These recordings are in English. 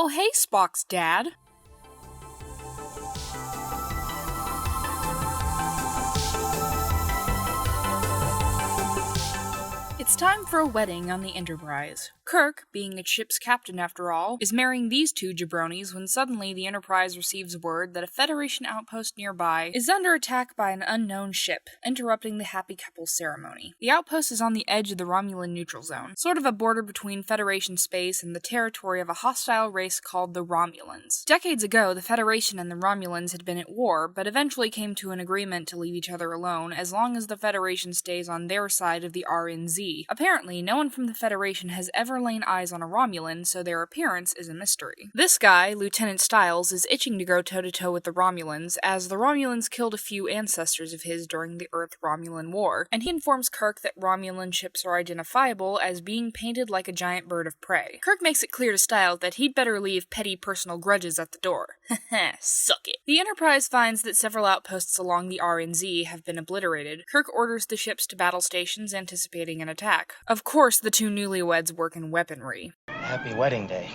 Oh, hey, Spock's dad. It's time for a wedding on the Enterprise. Kirk, being its ship's captain after all, is marrying these two jabronis when suddenly the Enterprise receives word that a Federation outpost nearby is under attack by an unknown ship, interrupting the happy couple's ceremony. The outpost is on the edge of the Romulan neutral zone, sort of a border between Federation space and the territory of a hostile race called the Romulans. Decades ago, the Federation and the Romulans had been at war, but eventually came to an agreement to leave each other alone as long as the Federation stays on their side of the RNZ. Apparently, no one from the Federation has ever laid eyes on a Romulan, so their appearance is a mystery. This guy, Lieutenant Styles, is itching to go toe-to-toe with the Romulans, as the Romulans killed a few ancestors of his during the Earth-Romulan War, and he informs Kirk that Romulan ships are identifiable as being painted like a giant bird of prey. Kirk makes it clear to Styles that he'd better leave petty personal grudges at the door. Heh, suck it. The Enterprise finds that several outposts along the RNZ have been obliterated. Kirk orders the ships to battle stations, anticipating an attack. Of course, the two newlyweds work in weaponry. Happy wedding day.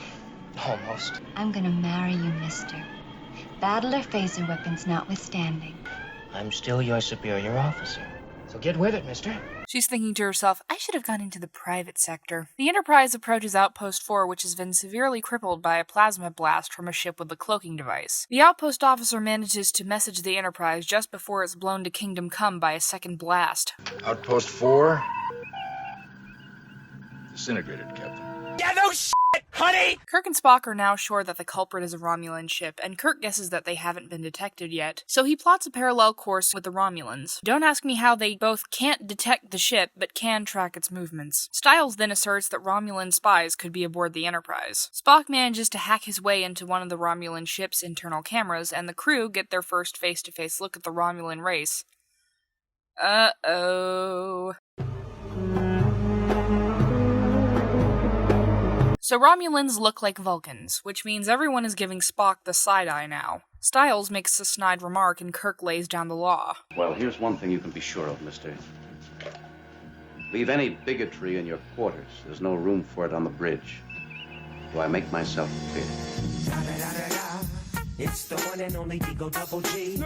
Almost. I'm gonna marry you, mister. Battle or phaser weapons notwithstanding. I'm still your superior officer. So get with it, mister. She's thinking to herself, I should have gone into the private sector. The Enterprise approaches Outpost 4, which has been severely crippled by a plasma blast from a ship with a cloaking device. The outpost officer manages to message the Enterprise just before it's blown to Kingdom Come by a second blast. Outpost 4. Disintegrated, Captain. Yeah, no shit, honey! Kirk and Spock are now sure that the culprit is a Romulan ship, and Kirk guesses that they haven't been detected yet, so he plots a parallel course with the Romulans. Don't ask me how they both can't detect the ship, but can track its movements. Styles then asserts that Romulan spies could be aboard the Enterprise. Spock manages to hack his way into one of the Romulan ship's internal cameras, and the crew get their first face-to-face look at the Romulan race. Uh-oh. So Romulans look like Vulcans, which means everyone is giving Spock the side-eye now. Styles makes a snide remark and Kirk lays down the law. Well, here's one thing you can be sure of, mister. Leave any bigotry in your quarters. There's no room for it on the bridge. Do I make myself clear? It's the one and only Digo Double G.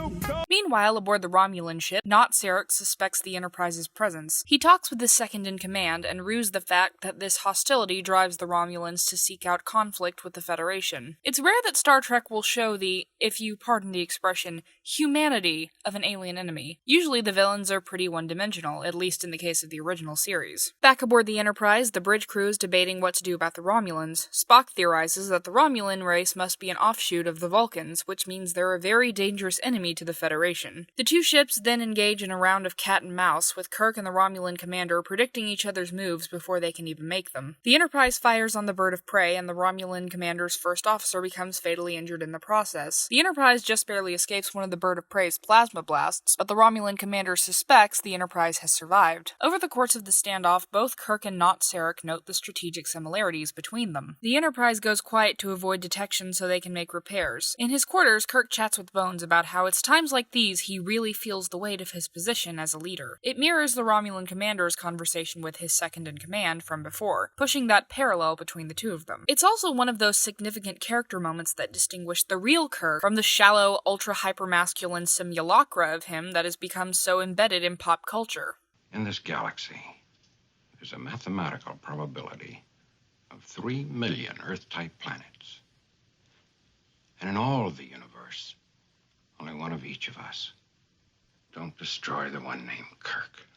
Meanwhile, aboard the Romulan ship, Not Sarek suspects the Enterprise's presence. He talks with his second-in-command and rues the fact that this hostility drives the Romulans to seek out conflict with the Federation. It's rare that Star Trek will show the, if you pardon the expression, humanity of an alien enemy. Usually the villains are pretty one-dimensional, at least in the case of the original series. Back aboard the Enterprise, the bridge crew is debating what to do about the Romulans. Spock theorizes that the Romulan race must be an offshoot of the Vulcans, which means they're a very dangerous enemy to the Federation. The two ships then engage in a round of cat and mouse, with Kirk and the Romulan commander predicting each other's moves before they can even make them. The Enterprise fires on the bird of prey, and the Romulan commander's first officer becomes fatally injured in the process. The Enterprise just barely escapes one of the bird of prey's plasma blasts, but the Romulan commander suspects the Enterprise has survived. Over the course of the standoff, both Kirk and Not Sarek note the strategic similarities between them. The Enterprise goes quiet to avoid detection so they can make repairs. In his quarters, Kirk chats with Bones about how it's times like these he really feels the weight of his position as a leader. It mirrors the Romulan commander's conversation with his second-in-command from before, pushing that parallel between the two of them. It's also one of those significant character moments that distinguish the real Kirk from the shallow, ultra-hypermasculine simulacra of him that has become so embedded in pop culture. In this galaxy, there's a mathematical probability of 3 million Earth-type planets. And in all of the universe, only one of each of us. Don't destroy the one named Kirk.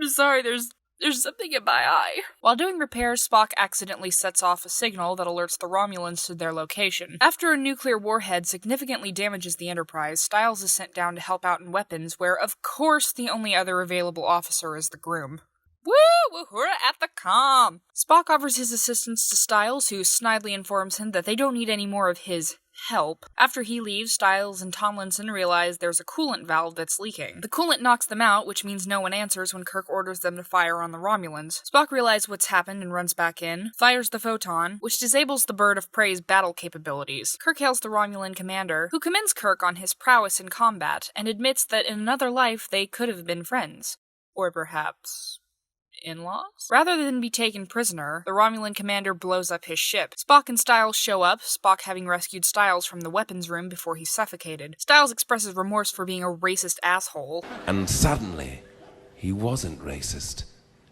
I'm sorry, there's something in my eye. While doing repairs, Spock accidentally sets off a signal that alerts the Romulans to their location. After a nuclear warhead significantly damages the Enterprise, Styles is sent down to help out in weapons, where, of course, the only other available officer is the groom. Woo! Uhura at the comm! Spock offers his assistance to Styles, who snidely informs him that they don't need any more of his help. After he leaves, Styles and Tomlinson realize there's a coolant valve that's leaking. The coolant knocks them out, which means no one answers when Kirk orders them to fire on the Romulans. Spock realizes what's happened and runs back in, fires the photon, which disables the bird of prey's battle capabilities. Kirk hails the Romulan commander, who commends Kirk on his prowess in combat, and admits that in another life they could have been friends. Or perhaps in-laws? Rather than be taken prisoner, the Romulan commander blows up his ship. Spock and Styles show up, Spock having rescued Styles from the weapons room before he suffocated. Styles expresses remorse for being a racist asshole. And suddenly, he wasn't racist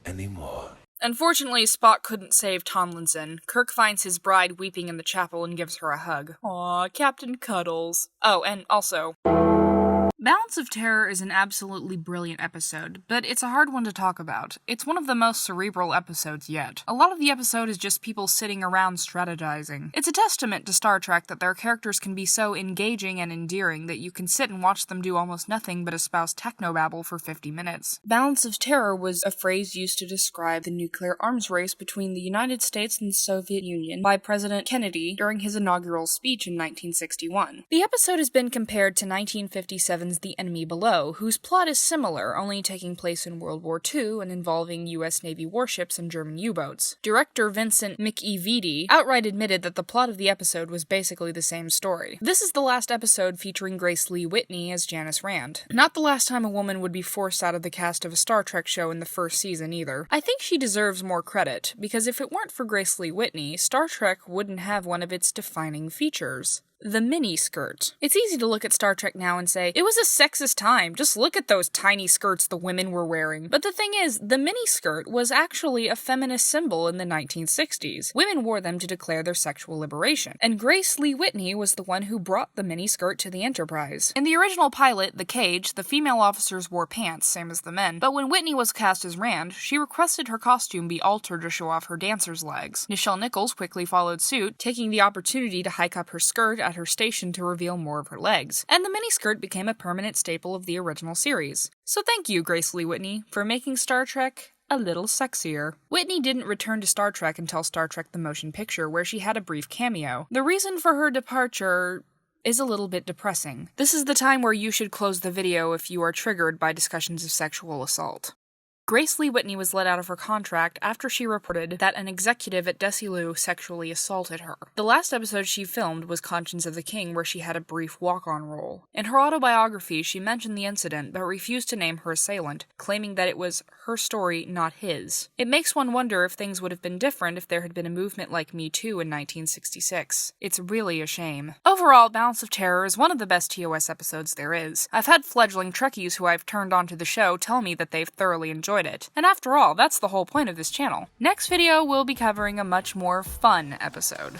anymore. Unfortunately, Spock couldn't save Tomlinson. Kirk finds his bride weeping in the chapel and gives her a hug. Aw, Captain Cuddles. Oh, and also, Balance of Terror is an absolutely brilliant episode, but it's a hard one to talk about. It's one of the most cerebral episodes yet. A lot of the episode is just people sitting around strategizing. It's a testament to Star Trek that their characters can be so engaging and endearing that you can sit and watch them do almost nothing but espouse technobabble for 50 minutes. Balance of Terror was a phrase used to describe the nuclear arms race between the United States and the Soviet Union by President Kennedy during his inaugural speech in 1961. The episode has been compared to 1957's The Enemy Below, whose plot is similar, only taking place in World War II and involving US Navy warships and German U-boats. Director Vincent McEveety outright admitted that the plot of the episode was basically the same story. This is the last episode featuring Grace Lee Whitney as Janice Rand. Not the last time a woman would be forced out of the cast of a Star Trek show in the first season either. I think she deserves more credit, because if it weren't for Grace Lee Whitney, Star Trek wouldn't have one of its defining features. The miniskirt. It's easy to look at Star Trek now and say, it was a sexist time, just look at those tiny skirts the women were wearing. But the thing is, the miniskirt was actually a feminist symbol in the 1960s. Women wore them to declare their sexual liberation. And Grace Lee Whitney was the one who brought the miniskirt to the Enterprise. In the original pilot, The Cage, the female officers wore pants, same as the men. But when Whitney was cast as Rand, she requested her costume be altered to show off her dancer's legs. Nichelle Nichols quickly followed suit, taking the opportunity to hike up her skirt at her station to reveal more of her legs, and the miniskirt became a permanent staple of the original series. So thank you, Grace Lee Whitney, for making Star Trek a little sexier. Whitney didn't return to Star Trek until Star Trek the Motion Picture, where she had a brief cameo. The reason for her departure is a little bit depressing. This is the time where you should close the video if you are triggered by discussions of sexual assault. Grace Lee Whitney was let out of her contract after she reported that an executive at Decius sexually assaulted her. The last episode she filmed was Conscience of the King, where she had a brief walk-on role. In her autobiography, she mentioned the incident, but refused to name her assailant, claiming that it was her story, not his. It makes one wonder if things would have been different if there had been a movement like Me Too in 1966. It's really a shame. Overall, Balance of Terror is one of the best TOS episodes there is. I've had fledgling Trekkies who I've turned onto the show tell me that they've thoroughly enjoyed it. And after all, that's the whole point of this channel. Next video, we'll be covering a much more fun episode.